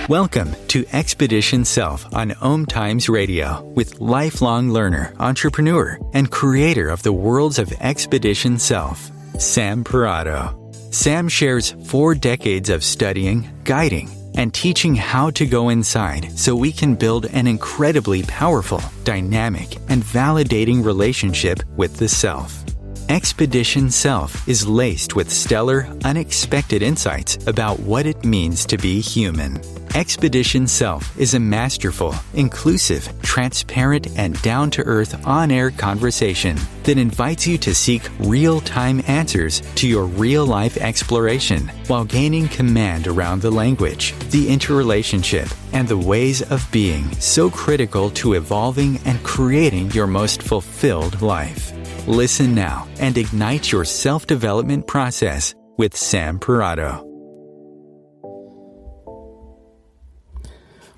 Welcome to Expedition Self on OMTimes Radio with lifelong learner, entrepreneur, and creator of the worlds of Expedition Self, Sam Parrotto. Sam shares 4 decades of studying, guiding, and teaching how to go inside so we can build an incredibly powerful, dynamic, and validating relationship with the self. Expedition Self is laced with stellar, unexpected insights about what it means to be human. Expedition Self is a masterful, inclusive, transparent, and down-to-earth on-air conversation that invites you to seek real-time answers to your real-life exploration while gaining command around the language, the interrelationship, and the ways of being so critical to evolving and creating your most fulfilled life. Listen now and ignite your self-development process with Sam Parrotto.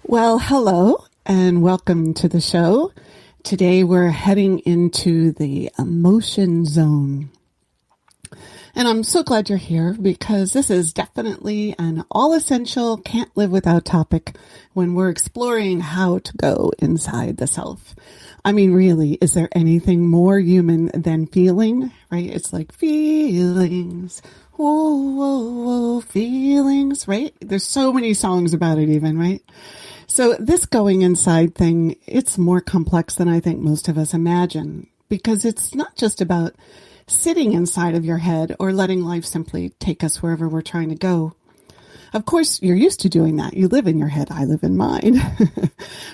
Well, hello and welcome to the show. Today we're heading into the emotion zone. And I'm so glad you're here because this is definitely an all-essential, can't live without topic when we're exploring how to go inside the self. I mean, really, is there anything more human than feeling, right? It's like feelings, whoa, whoa, whoa, feelings, right? There's so many songs about it even, right? So this going inside thing, it's more complex than I think most of us imagine because it's not just about sitting inside of your head or letting life simply take us wherever we're trying to go. Of course, you're used to doing that. You live in your head. I live in mine.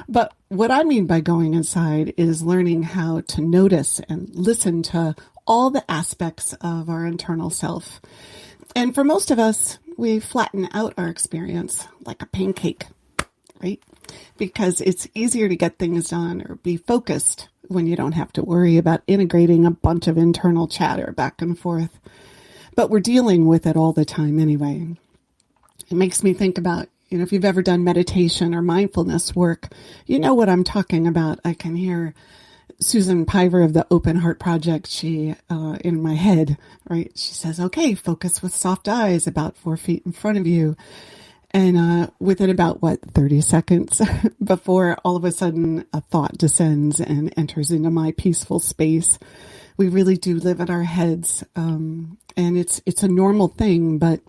But what I mean by going inside is learning how to notice and listen to all the aspects of our internal self. And for most of us, we flatten out our experience like a pancake, right? Because it's easier to get things done or be focused when you don't have to worry about integrating a bunch of internal chatter back and forth. But we're dealing with it all the time anyway. It makes me think about, if you've ever done meditation or mindfulness work, you know what I'm talking about. I can hear Susan Piver of the Open Heart Project. She, in my head, right? She says, okay, focus with soft eyes about 4 feet in front of you. And within about, 30 seconds before all of a sudden a thought descends and enters into my peaceful space. We really do live in our heads. And it's a normal thing. But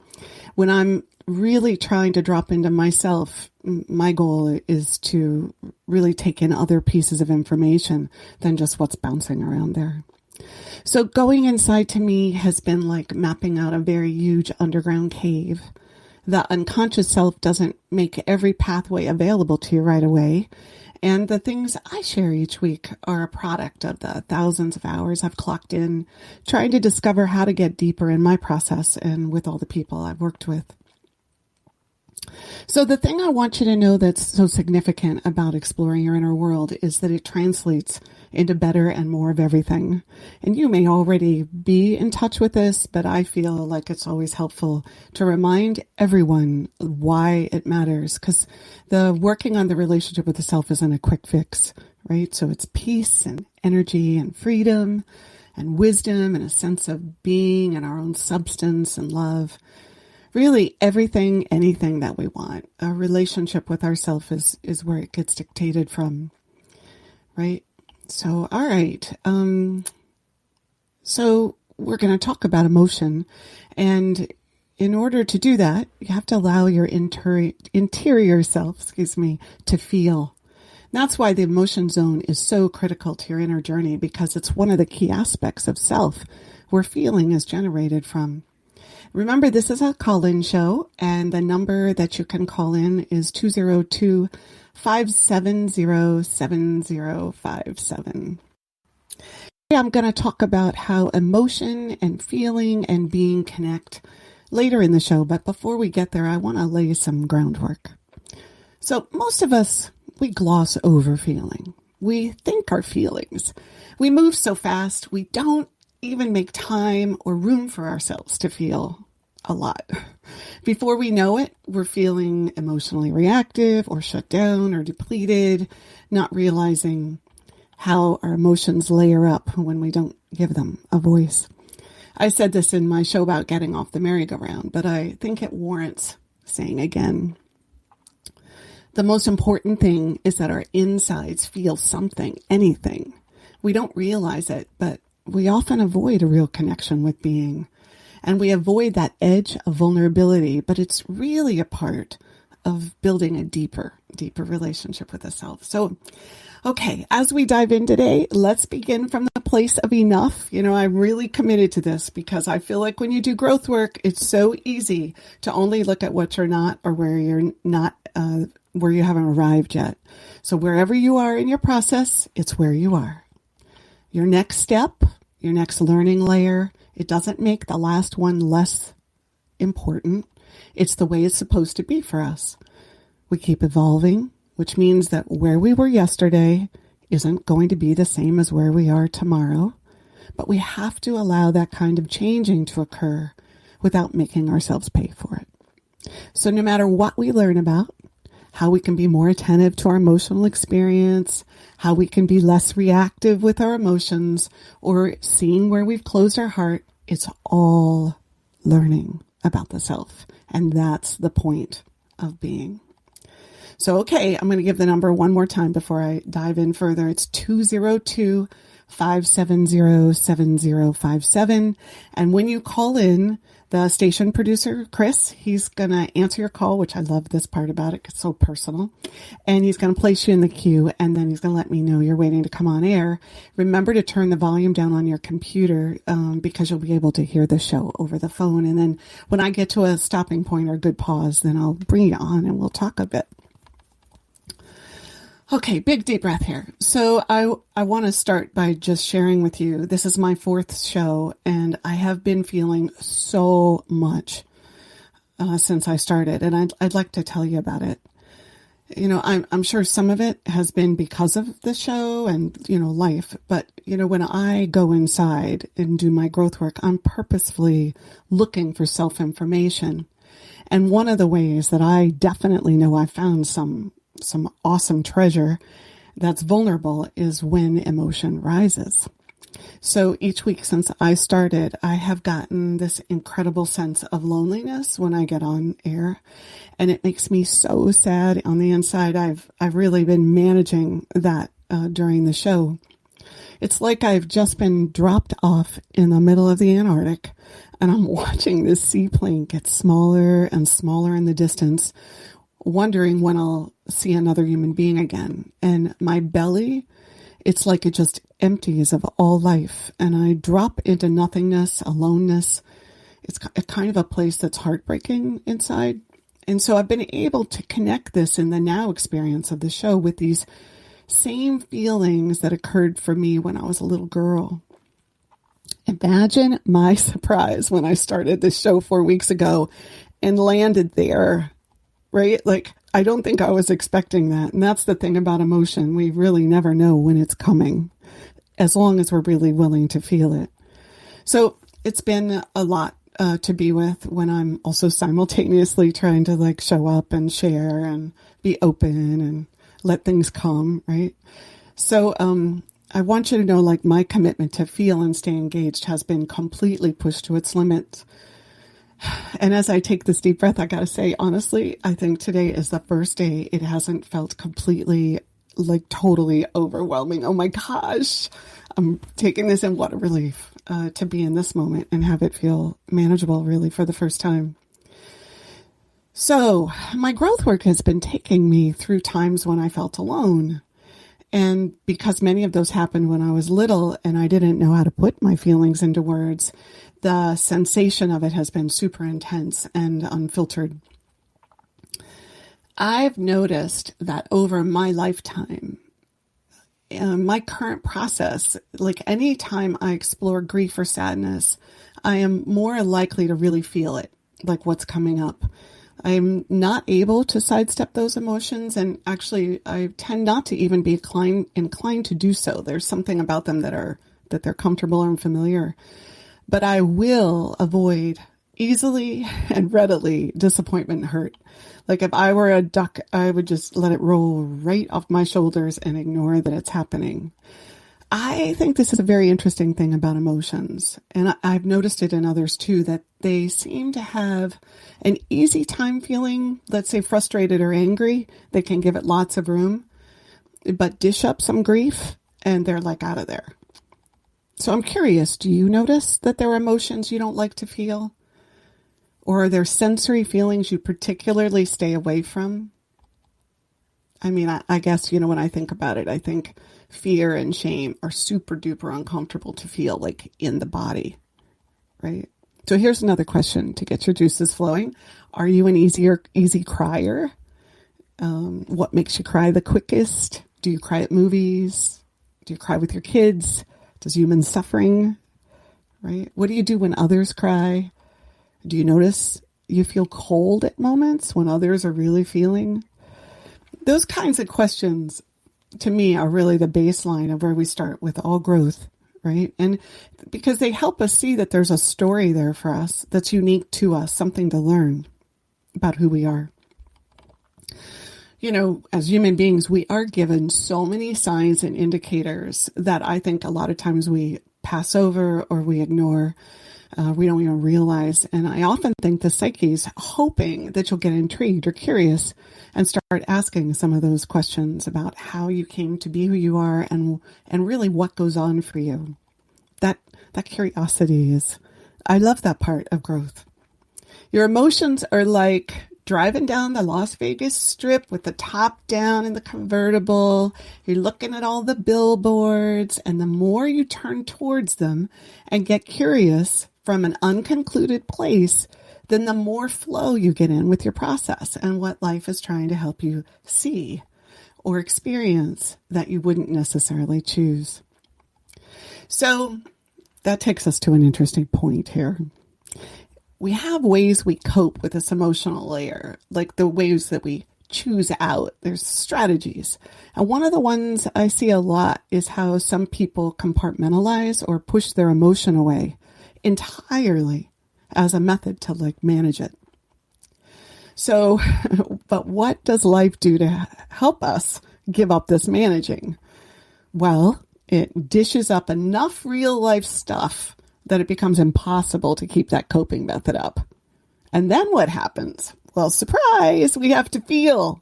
when I'm really trying to drop into myself, my goal is to really take in other pieces of information than just what's bouncing around there. So going inside to me has been like mapping out a very huge underground cave. The unconscious self doesn't make every pathway available to you right away. And the things I share each week are a product of the thousands of hours I've clocked in trying to discover how to get deeper in my process and with all the people I've worked with. So the thing I want you to know that's so significant about exploring your inner world is that it translates into better and more of everything. And you may already be in touch with this, but I feel like it's always helpful to remind everyone why it matters, because the working on the relationship with the self isn't a quick fix, right? So it's peace and energy and freedom and wisdom and a sense of being and our own substance and love. Really, everything, anything that we want. A relationship with ourself is where it gets dictated from, right? So, all right. So we're going to talk about emotion. And in order to do that, you have to allow your interior self, to feel. That's why the emotion zone is so critical to your inner journey, because it's one of the key aspects of self where feeling is generated from. Remember, this is a call-in show, and the number that you can call in is 202-570-7057. I'm going to talk about how emotion and feeling and being connect later in the show, but before we get there, I want to lay some groundwork. So most of us, we gloss over feeling. We think our feelings. We move so fast, we don't even make time or room for ourselves to feel a lot. Before we know it, we're feeling emotionally reactive or shut down or depleted, not realizing how our emotions layer up when we don't give them a voice. I said this in my show about getting off the merry-go-round, but I think it warrants saying again. The most important thing is that our insides feel something, anything. We don't realize it, but we often avoid a real connection with being. And we avoid that edge of vulnerability, but it's really a part of building a deeper relationship with the self. So, okay, as we dive in today, let's begin from the place of enough. I'm really committed to this because I feel like when you do growth work, it's so easy to only look at what you're not or where you're not, where you haven't arrived yet. So wherever you are in your process, it's where you are. Your next step, your next learning layer, it doesn't make the last one less important. It's the way it's supposed to be for us. We keep evolving, which means that where we were yesterday isn't going to be the same as where we are tomorrow. But we have to allow that kind of changing to occur without making ourselves pay for it. So no matter what we learn about, how we can be more attentive to our emotional experience, how we can be less reactive with our emotions, or seeing where we've closed our heart, it's all learning about the self. And that's the point of being. So, okay, I'm going to give the number one more time before I dive in further. It's 202-570-7057. And when you call in, the station producer, Chris, he's going to answer your call, which I love this part about it. It's so personal. And he's going to place you in the queue, and then he's going to let me know you're waiting to come on air. Remember to turn the volume down on your computer because you'll be able to hear the show over the phone. And then when I get to a stopping point or a good pause, then I'll bring you on and we'll talk a bit. Okay, big deep breath here. So I want to start by just sharing with you, this is my fourth show, and I have been feeling so much since I started, and I'd like to tell you about it. I'm sure some of it has been because of the show and, life, but, when I go inside and do my growth work, I'm purposefully looking for self-information. And one of the ways that I definitely know I found some awesome treasure that's vulnerable is when emotion rises. So each week since I started, I have gotten this incredible sense of loneliness when I get on air, and it makes me so sad on the inside. I've really been managing that during the show. It's like I've just been dropped off in the middle of the Antarctic, and I'm watching this seaplane get smaller and smaller in the distance, wondering when I'll see another human being again. And my belly, it's like it just empties of all life. And I drop into nothingness, aloneness. It's a kind of a place that's heartbreaking inside. And so I've been able to connect this in the now experience of the show with these same feelings that occurred for me when I was a little girl. Imagine my surprise when I started this show 4 weeks ago and landed there. Right? Like, I don't think I was expecting that. And that's the thing about emotion. We really never know when it's coming, as long as we're really willing to feel it. So it's been a lot to be with when I'm also simultaneously trying to show up and share and be open and let things come, right? So I want you to know, my commitment to feel and stay engaged has been completely pushed to its limits. And as I take this deep breath, I got to say, honestly, I think today is the first day it hasn't felt completely, totally overwhelming. Oh my gosh, I'm taking this in. What a relief to be in this moment and have it feel manageable, really, for the first time. So my growth work has been taking me through times when I felt alone. And because many of those happened when I was little and I didn't know how to put my feelings into words, the sensation of it has been super intense and unfiltered. I've noticed that over my lifetime, my current process, any time I explore grief or sadness, I am more likely to really feel it, what's coming up. I'm not able to sidestep those emotions, and actually I tend not to even be inclined to do so. There's something about them that they're comfortable and familiar. But I will avoid easily and readily disappointment and hurt. If I were a duck, I would just let it roll right off my shoulders and ignore that it's happening. I think this is a very interesting thing about emotions, and I've noticed it in others too, that they seem to have an easy time feeling, let's say frustrated or angry. They can give it lots of room, but dish up some grief and they're like out of there. So I'm curious, do you notice that there are emotions you don't like to feel? Or are there sensory feelings you particularly stay away from? I mean, I guess, when I think about it, I think fear and shame are super duper uncomfortable to feel, like in the body, right? So here's another question to get your juices flowing. Are you an easy crier? What makes you cry the quickest? Do you cry at movies? Do you cry with your kids? Does human suffering, right? What do you do when others cry? Do you notice you feel cold at moments when others are really feeling? Those kinds of questions, to me, are really the baseline of where we start with all growth, right? And because they help us see that there's a story there for us that's unique to us, something to learn about who we are. As human beings, we are given so many signs and indicators that I think a lot of times we pass over or we ignore. We don't even realize. And I often think the psyche's hoping that you'll get intrigued or curious and start asking some of those questions about how you came to be who you are and really what goes on for you. That curiosity I love that part of growth. Your emotions are like driving down the Las Vegas Strip with the top down in the convertible. You're looking at all the billboards, and the more you turn towards them and get curious from an unconcluded place, then the more flow you get in with your process and what life is trying to help you see or experience that you wouldn't necessarily choose. So that takes us to an interesting point here. We have ways we cope with this emotional layer, like the ways that we choose out. There's strategies. And one of the ones I see a lot is how some people compartmentalize or push their emotion away entirely as a method to manage it. So, but what does life do to help us give up this managing? Well, it dishes up enough real life stuff that it becomes impossible to keep that coping method up. And then what happens? Well, surprise, we have to feel.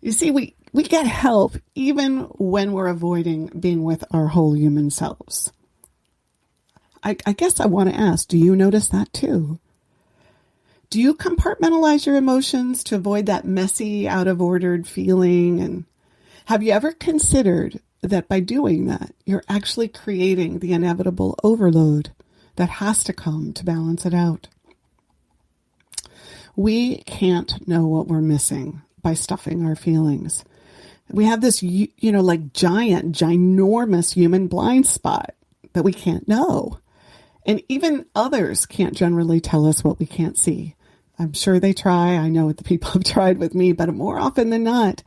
You see, we get help even when we're avoiding being with our whole human selves. I guess I want to ask, do you notice that too? Do you compartmentalize your emotions to avoid that messy, out-of-ordered feeling? And have you ever considered that by doing that, you're actually creating the inevitable overload that has to come to balance it out? We can't know what we're missing by stuffing our feelings. We have this, ginormous human blind spot that we can't know. And even others can't generally tell us what we can't see. I'm sure they try. I know the people have tried with me, but more often than not,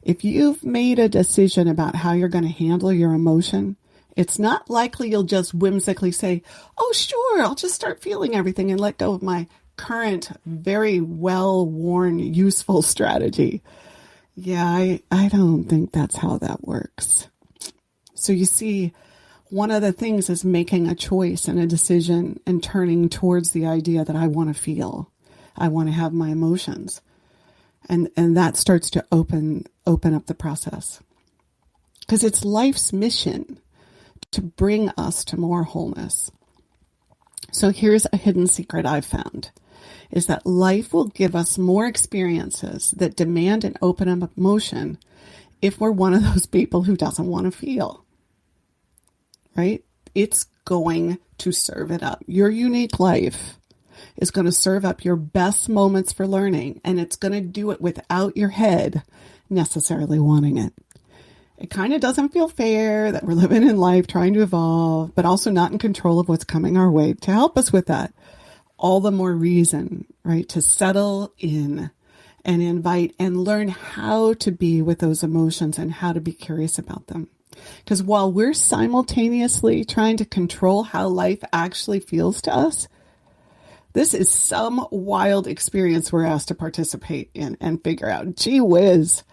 if you've made a decision about how you're going to handle your emotion, it's not likely you'll just whimsically say, oh, sure, I'll just start feeling everything and let go of my current, very well-worn, useful strategy. Yeah, I don't think that's how that works. So you see, one of the things is making a choice and a decision and turning towards the idea that I want to feel. I want to have my emotions. And that starts to open up the process. Because it's life's mission to bring us to more wholeness. So here's a hidden secret I've found, is that life will give us more experiences that demand an open up emotion if we're one of those people who doesn't want to feel. Right? It's going to serve it up. Your unique life is going to serve up your best moments for learning, and it's going to do it without your head necessarily wanting it. It kind of doesn't feel fair that we're living in life trying to evolve, but also not in control of what's coming our way. To help us with that, all the more reason, right, to settle in and invite and learn how to be with those emotions and how to be curious about them. Because while we're simultaneously trying to control how life actually feels to us, this is some wild experience we're asked to participate in and figure out. Gee whiz.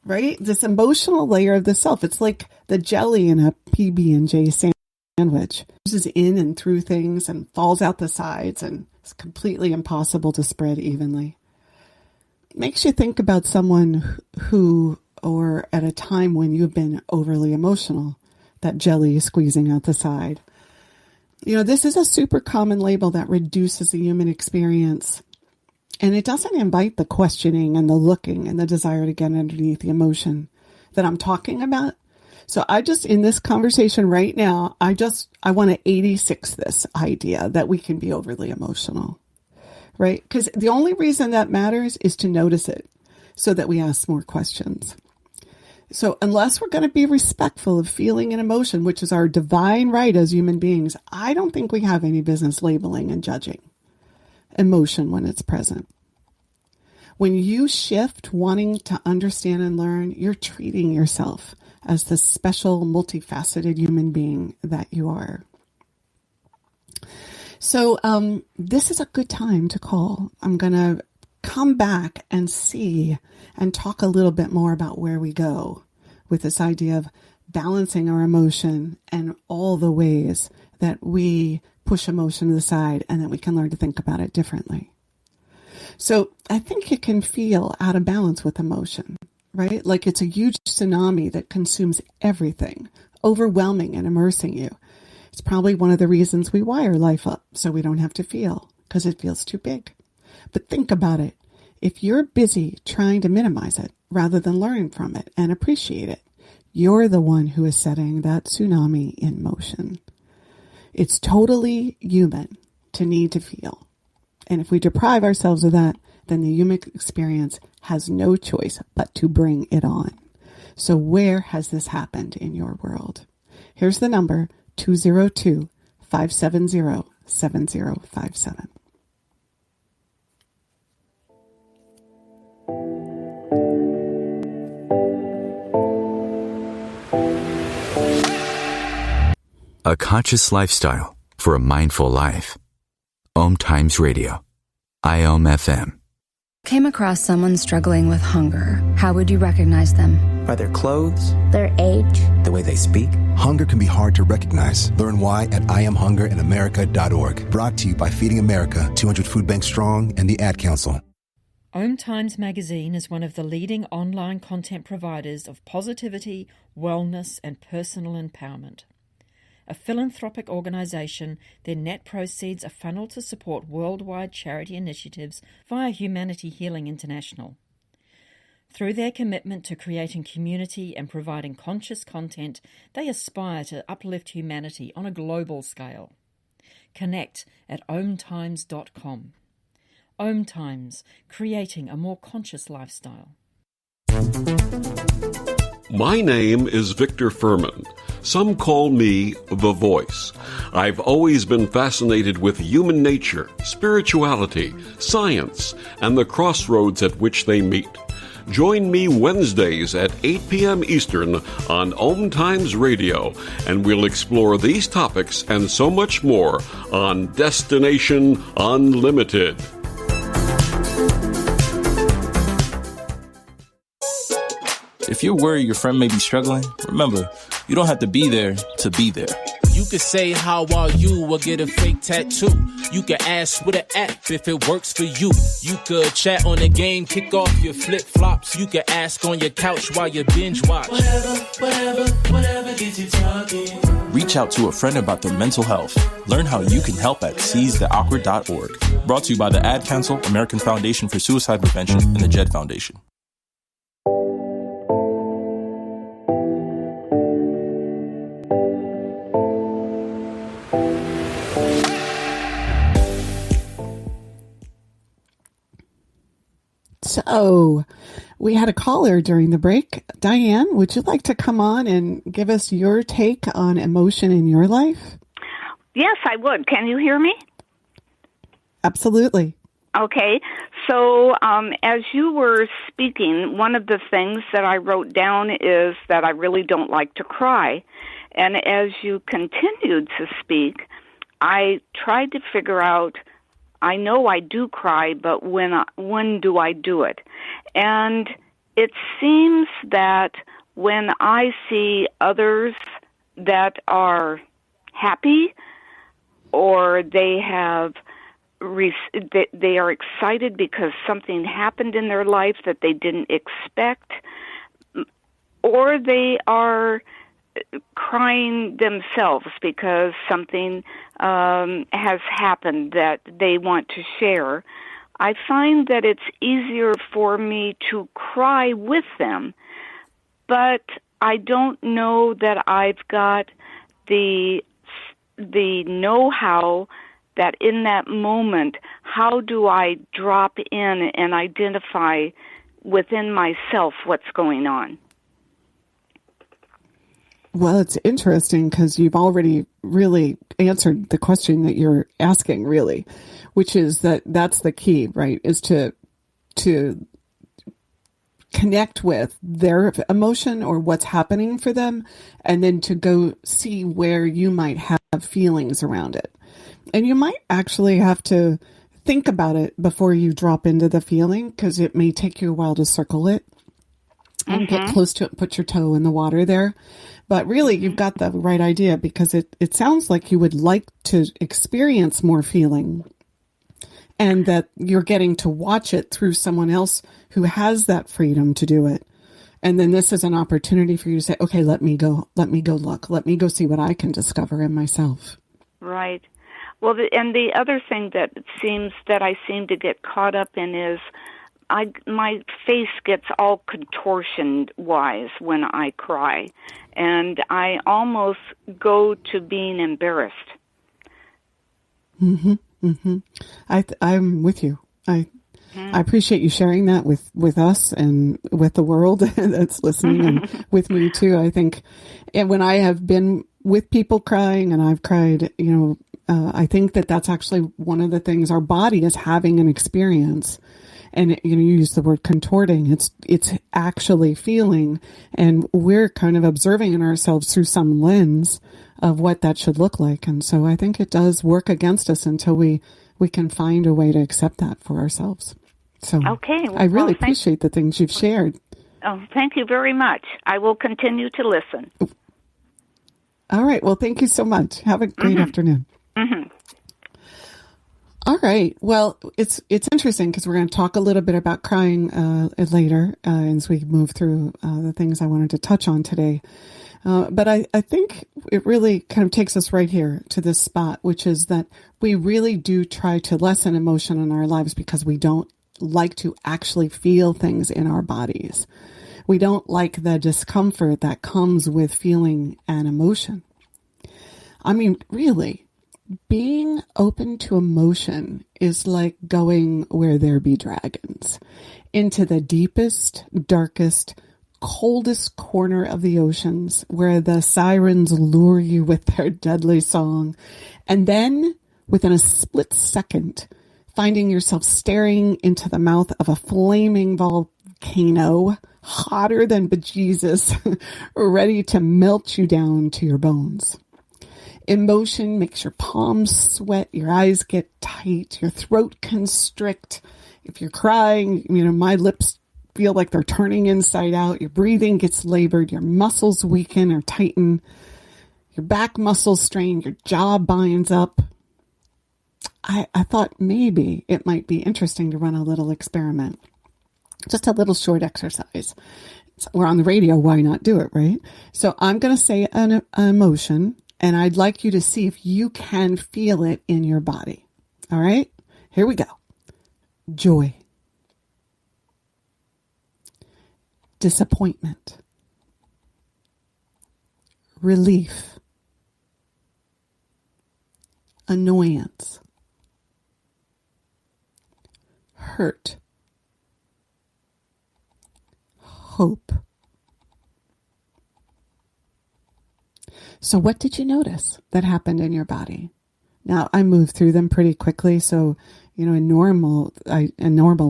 right? This emotional layer of the self. It's like the jelly in a PB&J sandwich. It oozes in and through things and falls out the sides, and it's completely impossible to spread evenly. It makes you think about someone who, or at a time when you've been overly emotional, that jelly is squeezing out the side. This is a super common label that reduces the human experience. And it doesn't invite the questioning and the looking and the desire to get underneath the emotion that I'm talking about. So in this conversation right now, I want to 86 this idea that we can be overly emotional, right? Because the only reason that matters is to notice it so that we ask more questions. So unless we're going to be respectful of feeling and emotion, which is our divine right as human beings, I don't think we have any business labeling and judging emotion when it's present. When you shift wanting to understand and learn, you're treating yourself as the special, multifaceted human being that you are. So this is a good time to call. I'm going to come back and see and talk a little bit more about where we go with this idea of balancing our emotion and all the ways that we push emotion to the side and that we can learn to think about it differently. So I think it can feel out of balance with emotion, right? Like it's a huge tsunami that consumes everything, overwhelming and immersing you. It's probably one of the reasons we wire life up so we don't have to feel, because it feels too big. But think about it. If you're busy trying to minimize it rather than learn from it and appreciate it, you're the one who is setting that tsunami in motion. It's totally human to need to feel. And if we deprive ourselves of that, then the human experience has no choice but to bring it on. So where has this happened in your world? Here's the number, 202-570-7057. A conscious lifestyle for a mindful life. OMTimes Radio. IOM-FM. Came across someone struggling with hunger. How would you recognize them? By their clothes, their age, the way they speak. Hunger can be hard to recognize. Learn why at IamHungerInAmerica.org. Brought to you by Feeding America, 200 Food Banks Strong, and the Ad Council. OMTimes magazine is one of the leading online content providers of positivity, wellness, and personal empowerment. A philanthropic organisation, their net proceeds are funneled to support worldwide charity initiatives via Humanity Healing International. Through their commitment to creating community and providing conscious content, they aspire to uplift humanity on a global scale. Connect at omtimes.com. OMTimes, creating a more conscious lifestyle. My name is Victor Furman. Some call me The Voice. I've always been fascinated with human nature, spirituality, science, and the crossroads at which they meet. Join me Wednesdays at 8 p.m. Eastern on OMTimes Radio, and we'll explore these topics and so much more on Destination Unlimited. If you're worried your friend may be struggling, remember, you don't have to be there to be there. You could say, how are you, or get a fake tattoo. You could ask with an app if it works for you. You could chat on the game, kick off your flip-flops. You could ask on your couch while you binge watch. Whatever gets you talking. Reach out to a friend about their mental health. Learn how you can help at seizetheawkward.org. Brought to you by the Ad Council, American Foundation for Suicide Prevention, and the JED Foundation. So we had a caller during the break. Diane, would you like to come on and give us your take on emotion in your life? Yes, I would. Can you hear me? Absolutely. Okay. So as you were speaking, one of the things that I wrote down is that I really don't like to cry. And as you continued to speak, I tried to figure out, I know I do cry, but when do I do it? And it seems that when I see others that are happy, or they are excited because something happened in their life that they didn't expect, or they are crying themselves because something has happened that they want to share, I find that it's easier for me to cry with them, but I don't know that I've got the know-how that in that moment, how do I drop in and identify within myself what's going on? Well, it's interesting because you've already really answered the question that you're asking, really, which is that's the key, right? Is to connect with their emotion or what's happening for them, and then to go see where you might have feelings around it. And you might actually have to think about it before you drop into the feeling, because it may take you a while to circle it and get close to it, put your toe in the water there. But really, you've got the right idea, because it sounds like you would like to experience more feeling, and that you're getting to watch it through someone else who has that freedom to do it. And then this is an opportunity for you to say, okay, let me go look, let me go see what I can discover in myself. Right. Well, and the other thing that I seem to get caught up in is my face gets all contortion-wise when I cry, and I almost go to being embarrassed. Mm-hmm. Mm-hmm. I'm with you. I appreciate you sharing that with us and with the world that's listening, and with me too. I think, and when I have been with people crying, and I've cried, I think that's actually one of the things our body is having an experience. And you use the word contorting. It's actually feeling, and we're kind of observing in ourselves through some lens of what that should look like. And so I think it does work against us until we can find a way to accept that for ourselves. So okay, I really appreciate the things you've shared. Oh, thank you very much. I will continue to listen. All right. Well, thank you so much. Have a great afternoon. Mm-hmm. All right. Well, it's interesting because we're going to talk a little bit about crying later as we move through the things I wanted to touch on today. But I think it really kind of takes us right here to this spot, which is that we really do try to lessen emotion in our lives because we don't like to actually feel things in our bodies. We don't like the discomfort that comes with feeling an emotion. I mean, really. Being open to emotion is like going where there be dragons, into the deepest, darkest, coldest corner of the oceans, where the sirens lure you with their deadly song, and then, within a split second, finding yourself staring into the mouth of a flaming volcano, hotter than bejesus, ready to melt you down to your bones. Emotion makes your palms sweat, your eyes get tight, your throat constrict. If you're crying, my lips feel like they're turning inside out. Your breathing gets labored, your muscles weaken or tighten, your back muscles strain, your jaw binds up. I thought maybe it might be interesting to run a little experiment. Just a little short exercise. We're on the radio, why not do it, right? So I'm going to say an emotion, and I'd like you to see if you can feel it in your body. All right? Here we go. Joy. Disappointment. Relief. Annoyance. Hurt. Hope. So what did you notice that happened in your body? Now, I moved through them pretty quickly. So, in normal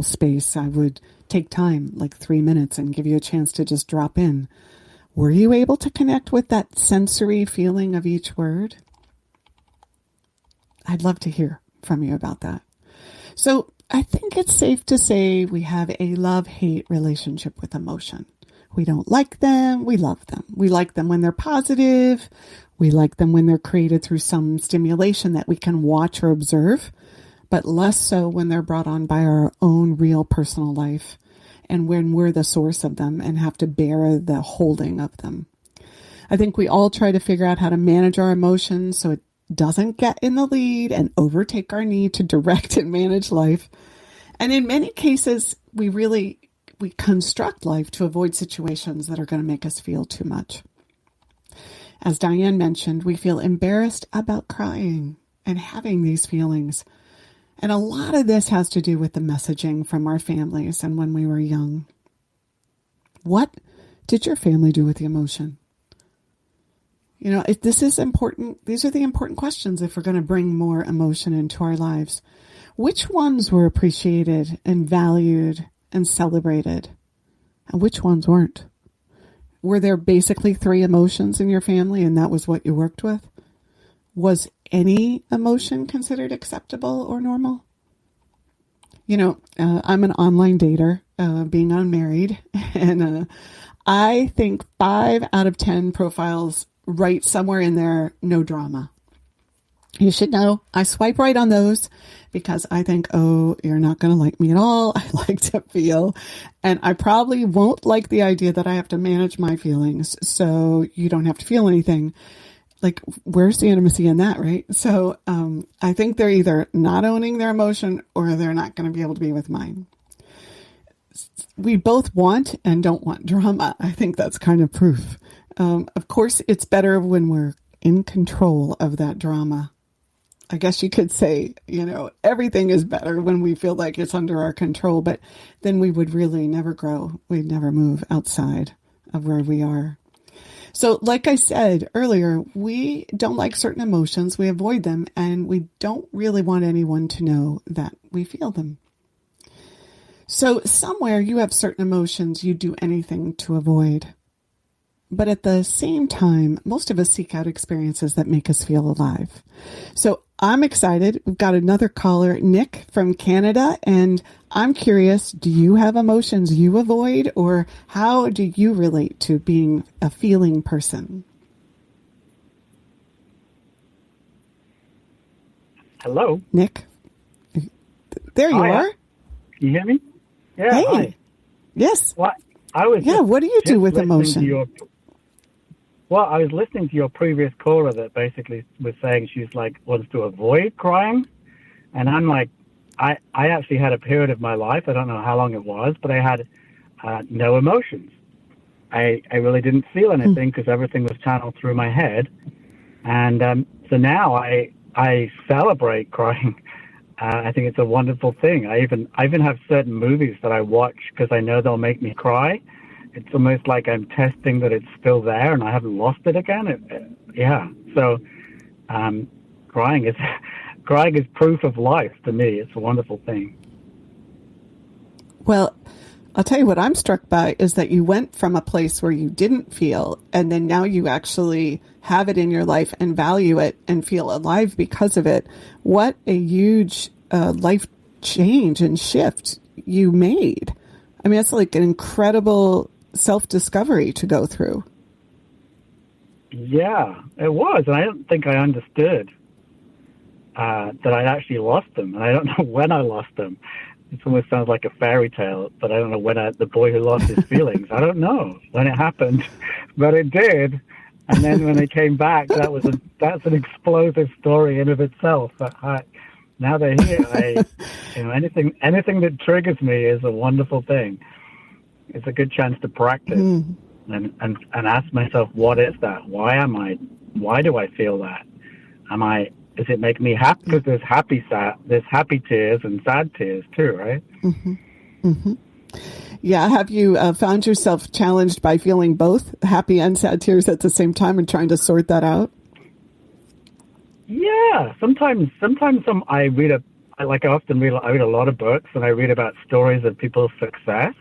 space, I would take time, like 3 minutes, and give you a chance to just drop in. Were you able to connect with that sensory feeling of each word? I'd love to hear from you about that. So I think it's safe to say we have a love-hate relationship with emotion. We don't like them. We love them. We like them when they're positive. We like them when they're created through some stimulation that we can watch or observe, but less so when they're brought on by our own real personal life and when we're the source of them and have to bear the holding of them. I think we all try to figure out how to manage our emotions so it doesn't get in the lead and overtake our need to direct and manage life. And in many cases, we construct life to avoid situations that are going to make us feel too much. As Diane mentioned, we feel embarrassed about crying and having these feelings. And a lot of this has to do with the messaging from our families and when we were young. What did your family do with the emotion? You know, this is important. These are the important questions if we're going to bring more emotion into our lives. Which ones were appreciated and valued and celebrated? And which ones weren't? Were there basically 3 emotions in your family and that was what you worked with? Was any emotion considered acceptable or normal? You know, I'm an online dater, being unmarried, and I think 5 out of 10 profiles write somewhere in there, no drama. You should know I swipe right on those because I think, oh, you're not going to like me at all. I like to feel, and I probably won't like the idea that I have to manage my feelings. So you don't have to feel anything. Like, where's the intimacy in that, right? So I think they're either not owning their emotion or they're not going to be able to be with mine. We both want and don't want drama. I think that's kind of proof. Of course, it's better when we're in control of that drama. I guess you could say, you know, everything is better when we feel like it's under our control, but then we would really never grow. We'd never move outside of where we are. So like I said earlier, we don't like certain emotions. We avoid them, and we don't really want anyone to know that we feel them. So somewhere you have certain emotions you do anything to avoid. But at the same time, most of us seek out experiences that make us feel alive. So I'm excited. We've got another caller, Nick from Canada, and I'm curious, do you have emotions you avoid, or how do you relate to being a feeling person? Hello? Nick? There you are. Can you hear me? Yeah. Hey. Hi. Yes. What do you do with emotion? I was listening to your previous caller that basically was saying she's like wants to avoid crying, and I'm like, I actually had a period of my life, I don't know how long it was, but I had no emotions. I really didn't feel anything because everything was channeled through my head, and so now I celebrate crying. I think it's a wonderful thing. I even have certain movies that I watch because I know they'll make me cry. It's almost like I'm testing that it's still there and I haven't lost it again. So crying is proof of life to me. It's a wonderful thing. Well, I'll tell you what I'm struck by is that you went from a place where you didn't feel, and then now you actually have it in your life and value it and feel alive because of it. What a huge life change and shift you made. I mean, it's like an incredible self-discovery to go through. Yeah, it was. And I don't think I understood that I'd actually lost them. And I don't know when I lost them. It almost sounds like a fairy tale, but I don't know when the boy who lost his feelings. I don't know when it happened, but it did. And then when they came back, that's an explosive story in of itself. Now they're here. Anything that triggers me is a wonderful thing. It's a good chance to practice and ask myself, what is that? Why do I feel that? Does it make me happy? Because there's happy tears and sad tears too, right? Mm-hmm. Mm-hmm. Yeah. Have you found yourself challenged by feeling both happy and sad tears at the same time and trying to sort that out? Yeah. Sometimes I read a lot of books and I read about stories of people's success.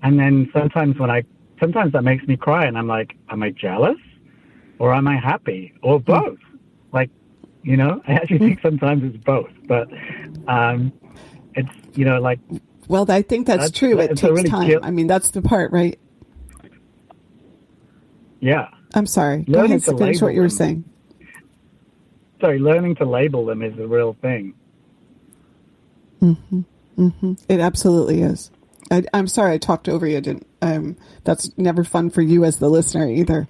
And then sometimes that makes me cry and I'm like, am I jealous or am I happy or both? I actually think sometimes it's both, but it's, you know, like... Well, I think that's true. It takes really time. I mean, that's the part, right? Yeah. I'm sorry. Go ahead, finish what you were saying. Sorry, learning to label them is a real thing. Mm-hmm. Mm-hmm. It absolutely is. I'm sorry I talked over you. That's never fun for you as the listener either.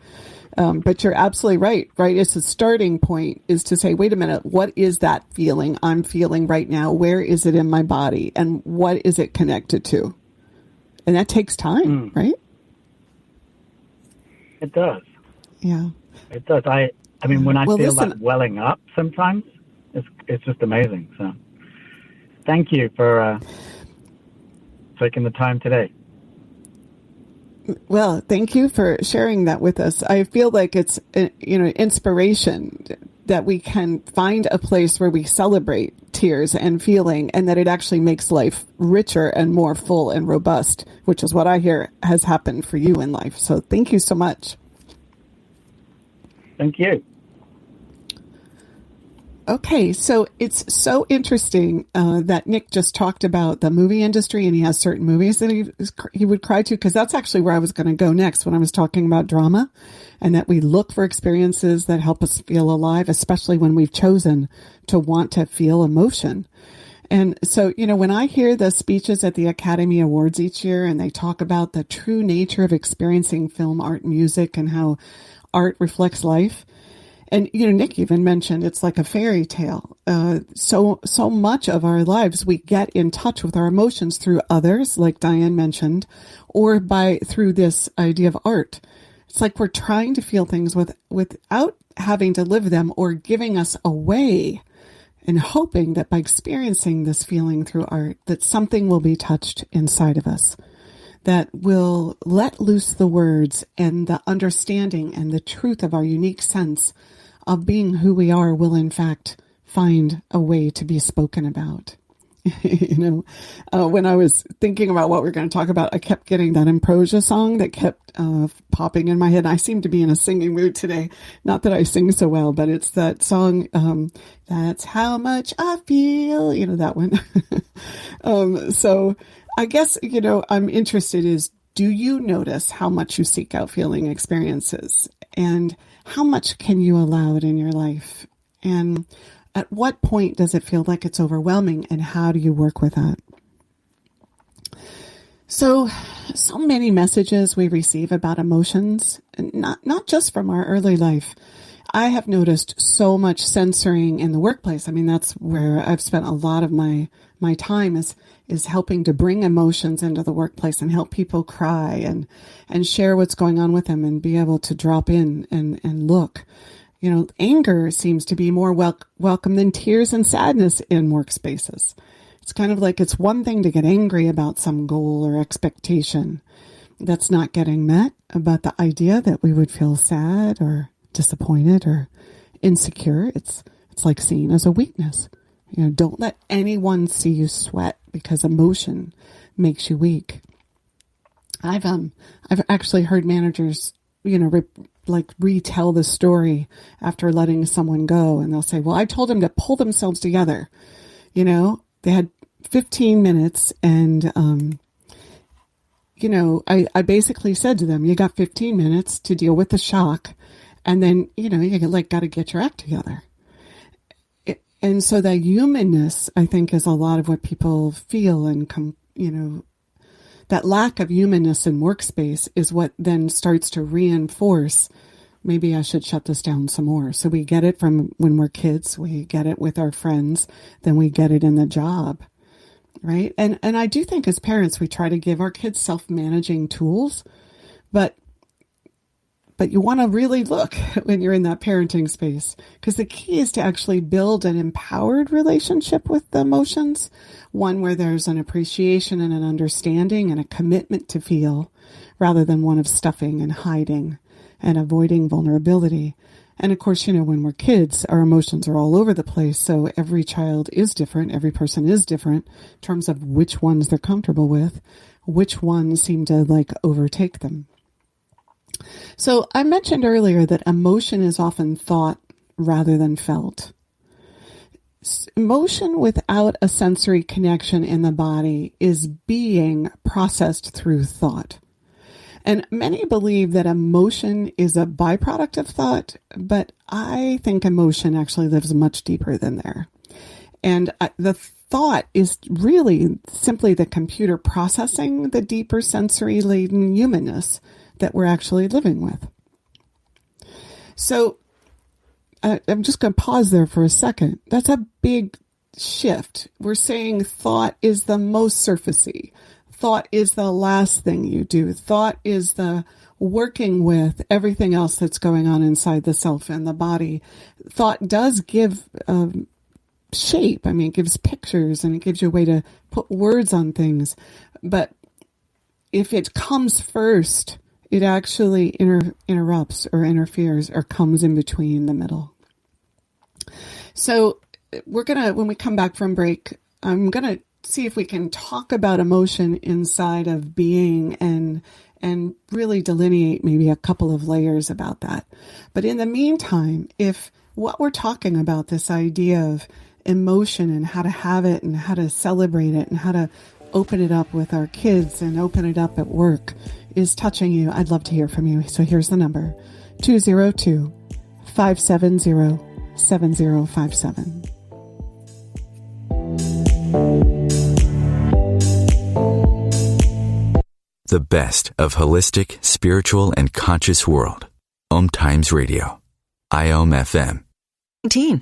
But you're absolutely right. Right? It's a starting point is to say, wait a minute, what is that feeling I'm feeling right now? Where is it in my body? And what is it connected to? And that takes time, right? It does. Yeah. It does. I mean, when I feel that welling up sometimes, it's just amazing. So thank you for taking the time today. Well, thank you for sharing that with us. I feel like it's, inspiration that we can find a place where we celebrate tears and feeling, and that it actually makes life richer and more full and robust, which is what I hear has happened for you in life. So thank you so much. Thank you. Okay, so it's so interesting that Nick just talked about the movie industry, and he has certain movies that he would cry to, because that's actually where I was going to go next when I was talking about drama, and that we look for experiences that help us feel alive, especially when we've chosen to want to feel emotion. And so, when I hear the speeches at the Academy Awards each year, and they talk about the true nature of experiencing film, art, and music, and how art reflects life. And, Nick even mentioned it's like a fairy tale. So much of our lives, we get in touch with our emotions through others, like Diane mentioned, or through this idea of art. It's like we're trying to feel things without having to live them, or giving us away, and hoping that by experiencing this feeling through art, that something will be touched inside of us, that will let loose the words, and the understanding and the truth of our unique sense of being who we are will in fact find a way to be spoken about. When I was thinking about what we're going to talk about, I kept getting that Ambrosia song that kept popping in my head. I seem to be in a singing mood today. Not that I sing so well, but it's that song, That's How Much I Feel, that one. So I guess, I'm interested is, do you notice how much you seek out feeling experiences, and how much can you allow it in your life? And at what point does it feel like it's overwhelming, and how do you work with that? So many messages we receive about emotions, and not just from our early life. I have noticed so much censoring in the workplace. I mean, that's where I've spent a lot of my time is helping to bring emotions into the workplace and help people cry and share what's going on with them, and be able to drop in and look. Anger seems to be more welcome than tears and sadness in workspaces. It's kind of like it's one thing to get angry about some goal or expectation that's not getting met, but the idea that we would feel sad or disappointed or insecure, it's like seen as a weakness. Don't let anyone see you sweat, because emotion makes you weak. I've actually heard managers, retell the story after letting someone go, and they'll say, well, I told them to pull themselves together. They had 15 minutes, and I basically said to them, you got 15 minutes to deal with the shock, and then, you got to get your act together. And so that humanness, I think, is a lot of what people feel, and that lack of humanness in workspace is what then starts to reinforce, maybe I should shut this down some more. So we get it from when we're kids, we get it with our friends, then we get it in the job, right? And I do think as parents, we try to give our kids self-managing tools, but you want to really look when you're in that parenting space, because the key is to actually build an empowered relationship with the emotions, one where there's an appreciation and an understanding and a commitment to feel, rather than one of stuffing and hiding and avoiding vulnerability. And of course, when we're kids, our emotions are all over the place. So every child is different. Every person is different in terms of which ones they're comfortable with, which ones seem to overtake them. So I mentioned earlier that emotion is often thought rather than felt. Emotion without a sensory connection in the body is being processed through thought. And many believe that emotion is a byproduct of thought, but I think emotion actually lives much deeper than there. And the thought is really simply the computer processing the deeper sensory-laden humanness that we're actually living with. So I'm just going to pause there for a second. That's a big shift. We're saying thought is the most surfacey. Thought is the last thing you do. Thought is the working with everything else that's going on inside the self and the body. Thought does give shape. I mean, it gives pictures and it gives you a way to put words on things. But if it comes first, it actually interrupts or interferes or comes in between the middle. So when we come back from break, I'm going to see if we can talk about emotion inside of being and really delineate maybe a couple of layers about that. But in the meantime, if what we're talking about, this idea of emotion and how to have it and how to celebrate it and how to open it up with our kids and open it up at work is touching you, I'd love to hear from you. So here's the number, 202-570-7057. The best of holistic, spiritual, and conscious world. OMTimes Radio. IOM FM.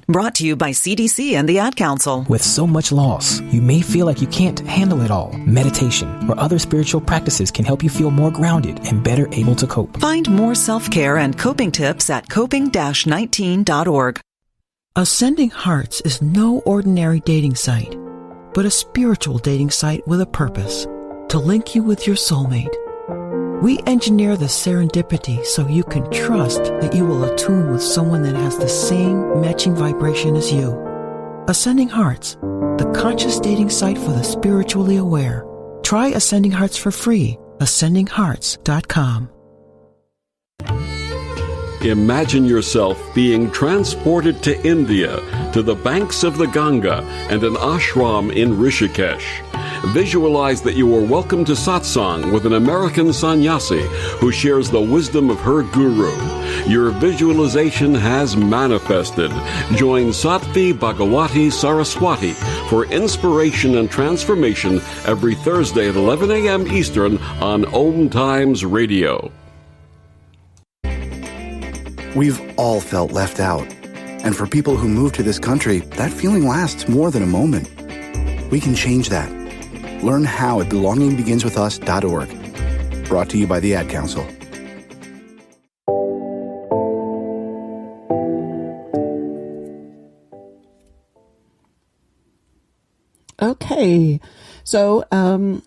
Brought to you by CDC and the Ad Council. With so much loss, you may feel like you can't handle it all. Meditation or other spiritual practices can help you feel more grounded and better able to cope. Find more self-care and coping tips at coping-19.org. Ascending Hearts is no ordinary dating site, but a spiritual dating site with a purpose, to link you with your soulmate. We engineer the serendipity so you can trust that you will attune with someone that has the same matching vibration as you. Ascending Hearts, the conscious dating site for the spiritually aware. Try Ascending Hearts for free. ascendinghearts.com. Imagine yourself being transported to India, to the banks of the Ganga and an ashram in Rishikesh. Visualize that you are welcome to satsang with an American sannyasi who shares the wisdom of her guru. Your visualization has manifested. Join Sattvi Bhagawati Saraswati for inspiration and transformation every Thursday at 11 a.m. Eastern on OMTimes Radio. We've all felt left out. And for people who move to this country, that feeling lasts more than a moment. We can change that. Learn how at belongingbeginswithus.org. Brought to you by the Ad Council. Okay, so I'm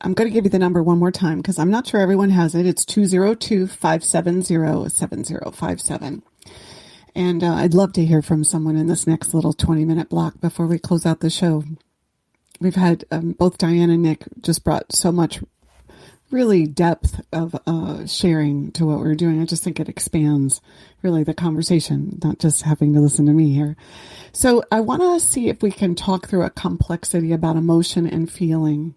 going to give you the number one more time because I'm not sure everyone has it. It's 202-570-7057. And I'd love to hear from someone in this next little 20-minute block before we close out the show. We've had both Diane and Nick just brought so much really depth of sharing to what we're doing. I just think it expands really the conversation, not just having to listen to me here. So I want to see if we can talk through a complexity about emotion and feeling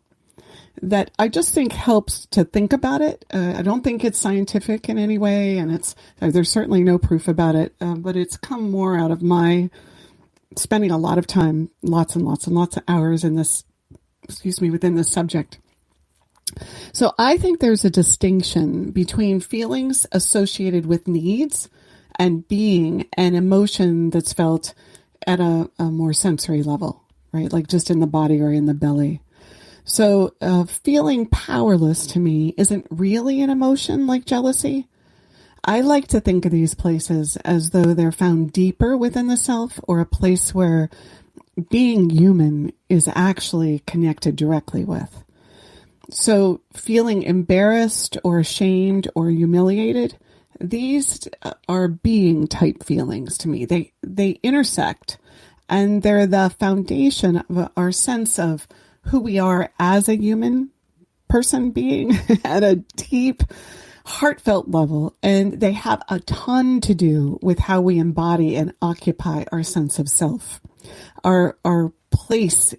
that I just think helps to think about it. I don't think it's scientific in any way, and there's certainly no proof about it, but it's come more out of my spending a lot of time, lots and lots and lots of hours in this, within this subject. So I think there's a distinction between feelings associated with needs and being and emotion that's felt at a more sensory level, right? Like just in the body or in the belly. So feeling powerless to me isn't really an emotion like jealousy. I like to think of these places as though they're found deeper within the self, or a place where being human is actually connected directly with. So feeling embarrassed or ashamed or humiliated, these are being type feelings to me. They intersect, and they're the foundation of our sense of who we are as a human person being at a deep heartfelt level, and they have a ton to do with how we embody and occupy our sense of self, our place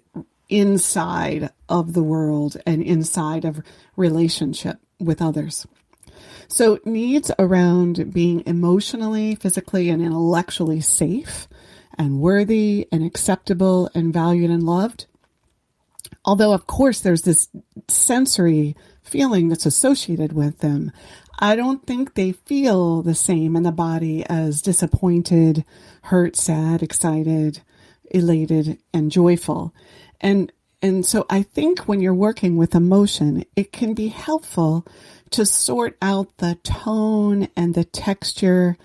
inside of the world and inside of relationship with others. So needs around being emotionally, physically, and intellectually safe and worthy and acceptable and valued and loved. Although, of course, there's this sensory feeling that's associated with them, I don't think they feel the same in the body as disappointed, hurt, sad, excited, elated, and joyful. And so I think when you're working with emotion, it can be helpful to sort out the tone and the texture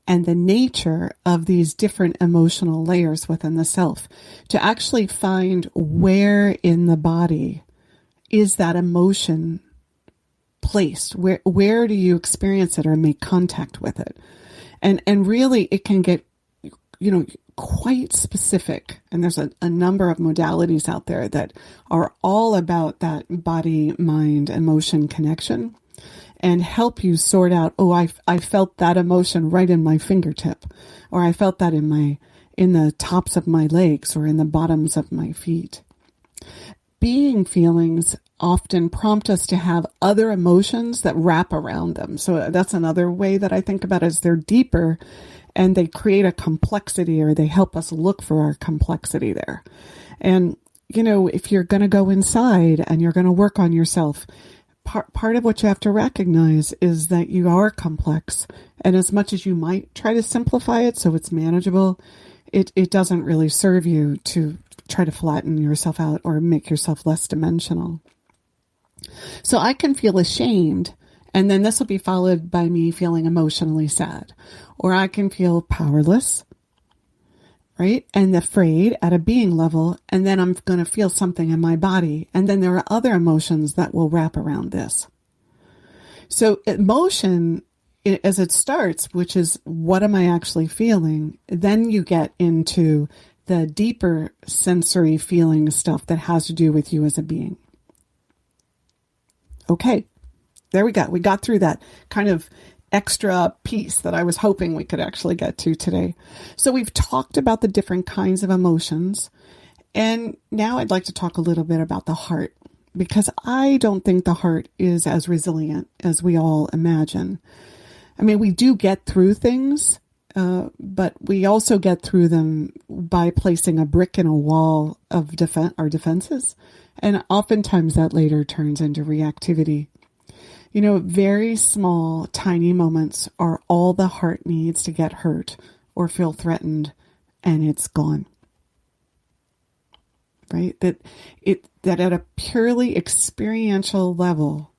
and the nature of these different emotional layers within the self, to actually find where in the body is that emotion placed? Where do you experience it or make contact with it? And really it can get, quite specific. And there's a number of modalities out there that are all about that body, mind, emotion connection and help you sort out, I felt that emotion right in my fingertip, or I felt that in the tops of my legs or in the bottoms of my feet. Being feelings often prompt us to have other emotions that wrap around them. So that's another way that I think about it, is they're deeper and they create a complexity, or they help us look for our complexity there. And, if you're going to go inside and you're going to work on yourself, part of what you have to recognize is that you are complex. And as much as you might try to simplify it so it's manageable, it doesn't really serve you to try to flatten yourself out or make yourself less dimensional. So I can feel ashamed, and then this will be followed by me feeling emotionally sad. Or I can feel powerless, right? And afraid at a being level, and then I'm going to feel something in my body. And then there are other emotions that will wrap around this. So emotion, as it starts, which is what am I actually feeling? Then you get into the deeper sensory feeling stuff that has to do with you as a being. Okay, there we go. We got through that kind of extra piece that I was hoping we could actually get to today. So we've talked about the different kinds of emotions. And now I'd like to talk a little bit about the heart, because I don't think the heart is as resilient as we all imagine. I mean, we do get through things, but we also get through them by placing a brick in a wall of our defenses. And oftentimes that later turns into reactivity. Very small, tiny moments are all the heart needs to get hurt or feel threatened, and it's gone. Right? That at a purely experiential level,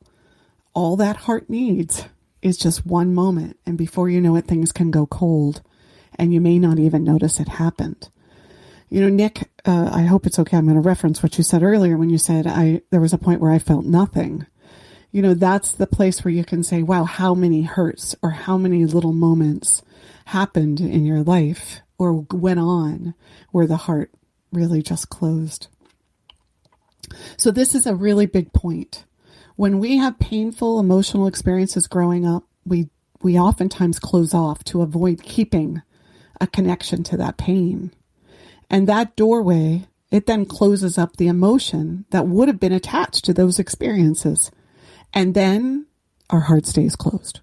all that heart needs is just one moment, and before you know it, things can go cold, and you may not even notice it happened. Nick, I hope it's okay. I'm going to reference what you said earlier when you said there was a point where I felt nothing. That's the place where you can say, wow, how many hurts or how many little moments happened in your life or went on where the heart really just closed. So this is a really big point. When we have painful emotional experiences growing up, we oftentimes close off to avoid keeping a connection to that pain. And that doorway, it then closes up the emotion that would have been attached to those experiences. And then our heart stays closed.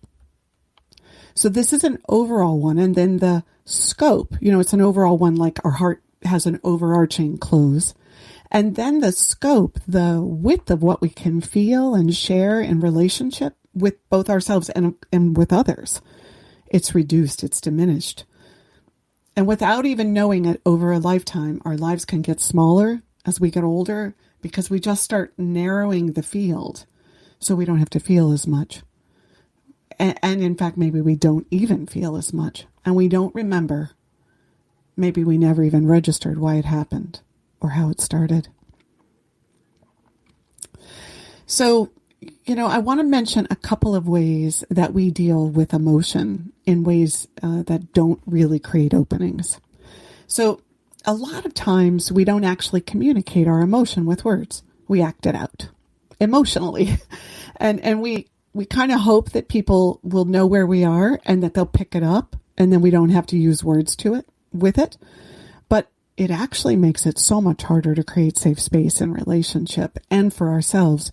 So this is an overall one. And then the scope, it's an overall one, like our heart has an overarching close. And then the scope, the width of what we can feel and share in relationship with both ourselves and with others, it's reduced, it's diminished. And without even knowing it over a lifetime, our lives can get smaller as we get older because we just start narrowing the field so we don't have to feel as much. And in fact, maybe we don't even feel as much. And we don't remember. Maybe we never even registered why it happened or how it started. So, I want to mention a couple of ways that we deal with emotion in ways that don't really create openings. So a lot of times we don't actually communicate our emotion with words. We act it out emotionally. And we we kind of hope that people will know where we are and that they'll pick it up, and then we don't have to use words with it. But it actually makes it so much harder to create safe space in relationship and for ourselves.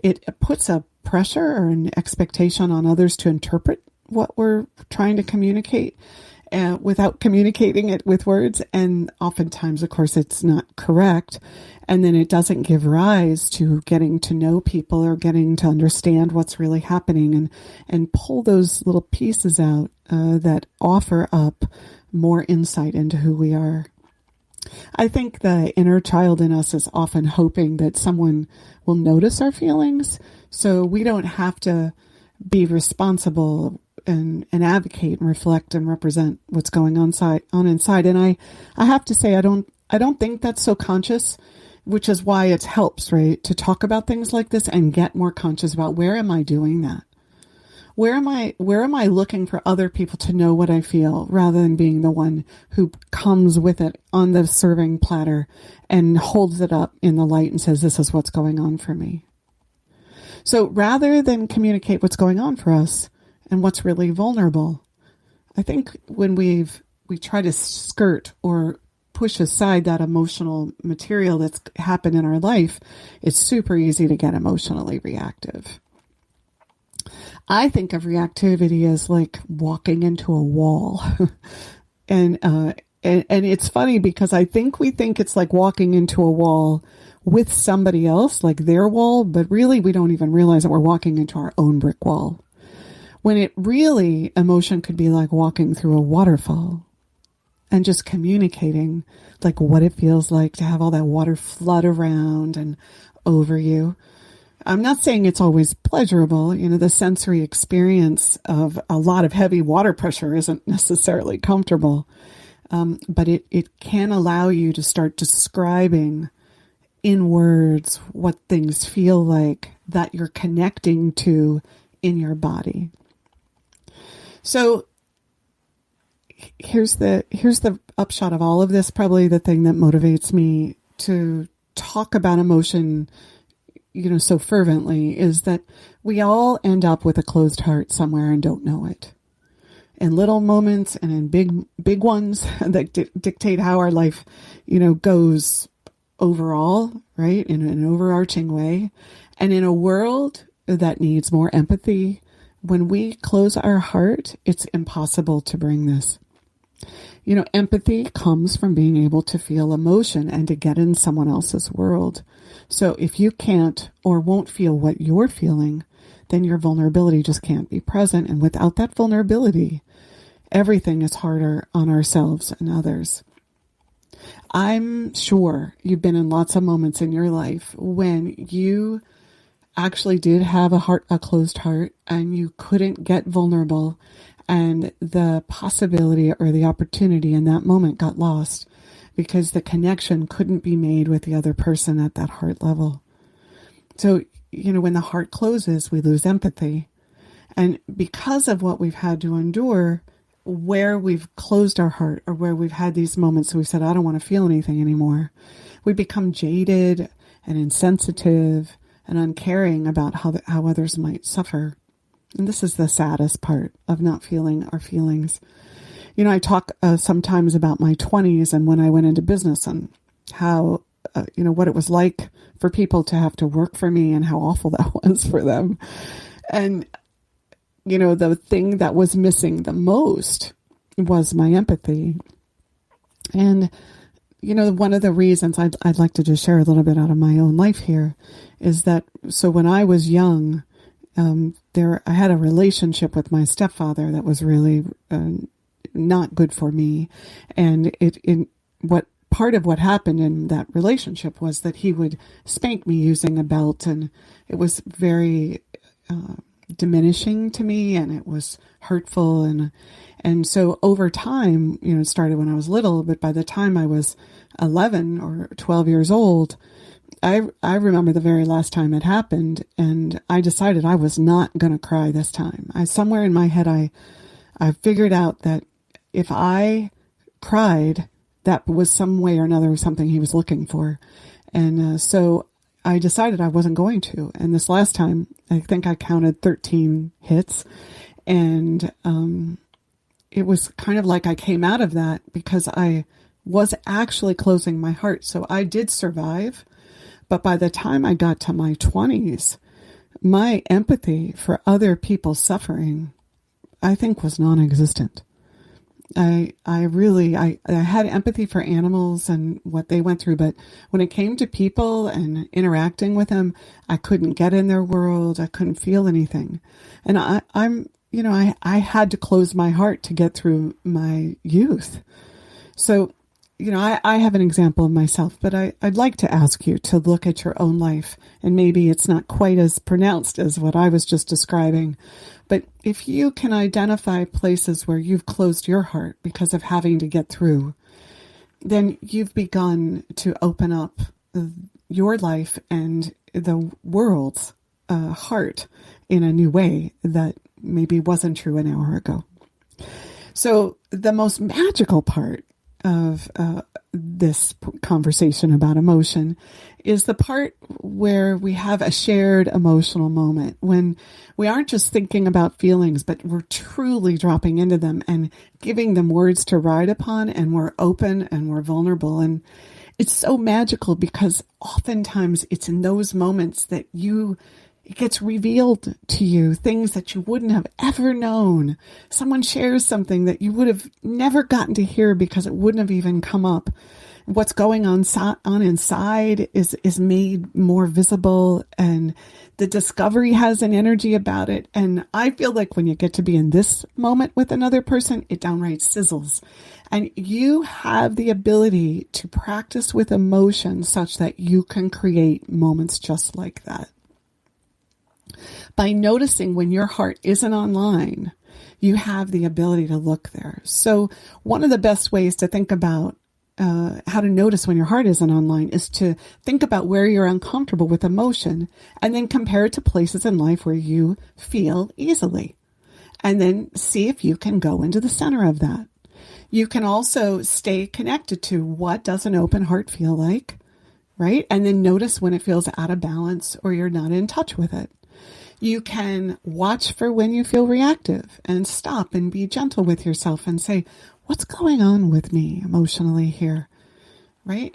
It puts a pressure or an expectation on others to interpret what we're trying to communicate without communicating it with words. And oftentimes, of course, it's not correct. And then it doesn't give rise to getting to know people or getting to understand what's really happening and pull those little pieces out that offer up more insight into who we are. I think the inner child in us is often hoping that someone will notice our feelings so we don't have to be responsible and advocate and reflect and represent what's going on inside. And I have to say, I don't think that's so conscious, which is why it helps, right, to talk about things like this and get more conscious about where am I doing that? Where am I looking for other people to know what I feel rather than being the one who comes with it on the serving platter and holds it up in the light and says, this is what's going on for me. So rather than communicate what's going on for us and what's really vulnerable, I think when we try to skirt or push aside that emotional material that's happened in our life, it's super easy to get emotionally reactive. I think of reactivity as like walking into a wall. And it's funny because I think we think it's like walking into a wall with somebody else, like their wall, but really we don't even realize that we're walking into our own brick wall. When it really, emotion could be like walking through a waterfall and just communicating like what it feels like to have all that water flood around and over you. I'm not saying it's always pleasurable. You know, the sensory experience of a lot of heavy water pressure isn't necessarily comfortable. But it can allow you to start describing in words what things feel like that you're connecting to in your body. So here's the upshot of all of this. Probably the thing that motivates me to talk about emotion, you know, so fervently is that we all end up with a closed heart somewhere and don't know it. In little moments and in big ones that dictate how our life, you know, goes overall, right? In an overarching way. And in a world that needs more empathy, when we close our heart, it's impossible to bring this. You know, empathy comes from being able to feel emotion and to get in someone else's world. So if you can't or won't feel what you're feeling, then your vulnerability just can't be present. And without that vulnerability, everything is harder on ourselves and others. I'm sure you've been in lots of moments in your life when you actually did have a closed heart and you couldn't get vulnerable, and the possibility or the opportunity in that moment got lost because the connection couldn't be made with the other person at that heart level. So, you know, when the heart closes, we lose empathy. And because of what we've had to endure, where we've closed our heart or where we've had these moments we've said, I don't want to feel anything anymore, we become jaded and insensitive and uncaring about how others might suffer. And this is the saddest part of not feeling our feelings. You know, I talk sometimes about my 20s and when I went into business and how, you know, what it was like for people to have to work for me and how awful that was for them. And, you know, the thing that was missing the most was my empathy. And, you know, one of the reasons I'd like to just share a little bit out of my own life here is that, so when I was young, I had a relationship with my stepfather that was really not good for me. And part of what happened in that relationship was that he would spank me using a belt, and it was very diminishing to me, and it was hurtful. And so over time, you know, it started when I was little, but by the time I was 11 or 12 years old, I remember the very last time it happened, and I decided I was not going to cry this time. Somewhere in my head, I figured out that if I cried, that was some way or another something he was looking for. And so I decided I wasn't going to. And this last time, I think I counted 13 hits. And it was kind of like I came out of that because I was actually closing my heart. So I did survive. But by the time I got to my 20s, my empathy for other people's suffering, I think, was non-existent. I had empathy for animals and what they went through, but when it came to people and interacting with them, I couldn't get in their world. I couldn't feel anything. And I had to close my heart to get through my youth. So, I have an example of myself, but I'd like to ask you to look at your own life, and maybe it's not quite as pronounced as what I was just describing, but if you can identify places where you've closed your heart because of having to get through, then you've begun to open up your life and the world's heart in a new way that maybe wasn't true an hour ago. So the most magical part of this conversation about emotion is the part where we have a shared emotional moment, when we aren't just thinking about feelings, but we're truly dropping into them and giving them words to ride upon, and we're open and we're vulnerable. And it's so magical because oftentimes it's in those moments that it gets revealed to you, things that you wouldn't have ever known. Someone shares something that you would have never gotten to hear because it wouldn't have even come up. What's going on inside is made more visible, and the discovery has an energy about it. And I feel like when you get to be in this moment with another person, it downright sizzles. And you have the ability to practice with emotion such that you can create moments just like that. By noticing when your heart isn't online, you have the ability to look there. So one of the best ways to think about how to notice when your heart isn't online is to think about where you're uncomfortable with emotion, and then compare it to places in life where you feel easily. And then see if you can go into the center of that. You can also stay connected to what does an open heart feel like, right? And then notice when it feels out of balance or you're not in touch with it. You can watch for when you feel reactive and stop and be gentle with yourself and say, what's going on with me emotionally here, right?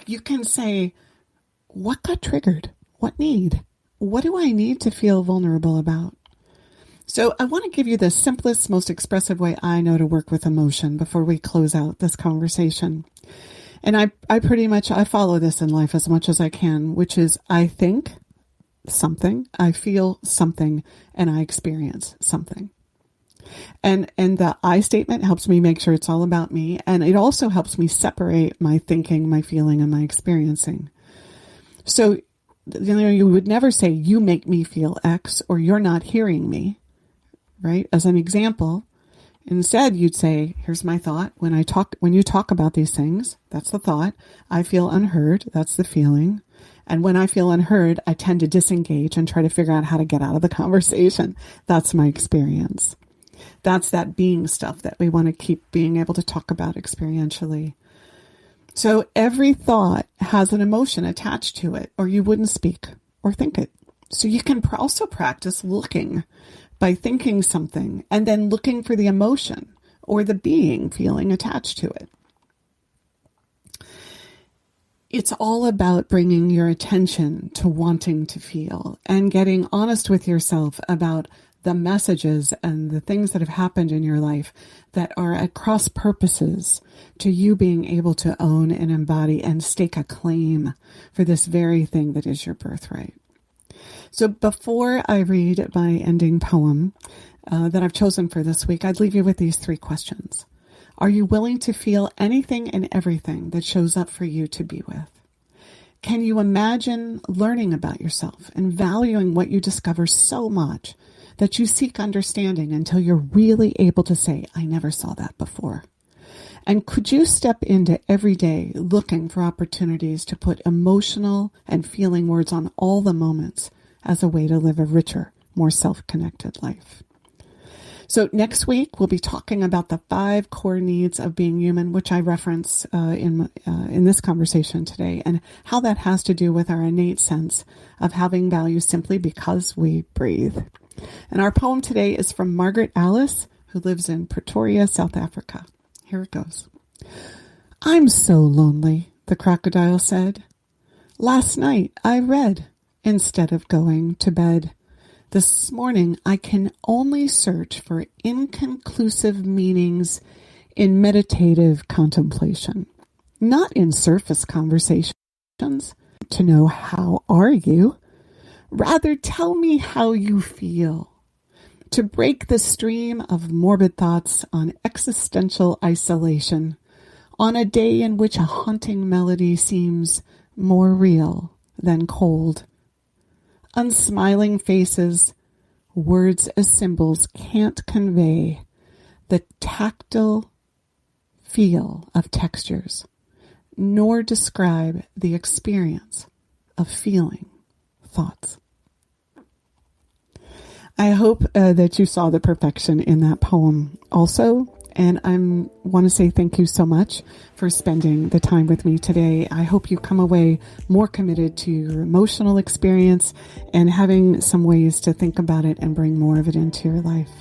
You can say, what got triggered? What do I need to feel vulnerable about? So I want to give you the simplest, most expressive way I know to work with emotion before we close out this conversation. And I follow this in life as much as I can, which is I think something, I feel something, and I experience something. And the I statement helps me make sure it's all about me. And it also helps me separate my thinking, my feeling, and my experiencing. So, you would never say, you make me feel X, or you're not hearing me, right? As an example, instead you'd say, here's my thought. When you talk about these things, that's the thought. I feel unheard. That's the feeling. And when I feel unheard, I tend to disengage and try to figure out how to get out of the conversation. That's my experience. That's that being stuff that we want to keep being able to talk about experientially. So every thought has an emotion attached to it, or you wouldn't speak or think it. So you can also practice looking by thinking something and then looking for the emotion or the being feeling attached to it. It's all about bringing your attention to wanting to feel and getting honest with yourself about the messages and the things that have happened in your life that are at cross purposes to you being able to own and embody and stake a claim for this very thing that is your birthright. So before I read my ending poem that I've chosen for this week, I'd leave you with these 3 questions. Are you willing to feel anything and everything that shows up for you to be with? Can you imagine learning about yourself and valuing what you discover so much that you seek understanding until you're really able to say, I never saw that before? And could you step into every day looking for opportunities to put emotional and feeling words on all the moments as a way to live a richer, more self-connected life? So next week, we'll be talking about the 5 core needs of being human, which I reference in this conversation today, and how that has to do with our innate sense of having value simply because we breathe. And our poem today is from Margaret Alice, who lives in Pretoria, South Africa. Here it goes. I'm so lonely, the crocodile said. Last night I read instead of going to bed. This morning I can only search for inconclusive meanings in meditative contemplation, not in surface conversations. To know how are you? Rather tell me how you feel. To break the stream of morbid thoughts on existential isolation, on a day in which a haunting melody seems more real than cold. Unsmiling faces, words as symbols can't convey the tactile feel of textures, nor describe the experience of feeling thoughts. I hope that you saw the perfection in that poem also. And I want to say thank you so much for spending the time with me today. I hope you come away more committed to your emotional experience and having some ways to think about it and bring more of it into your life.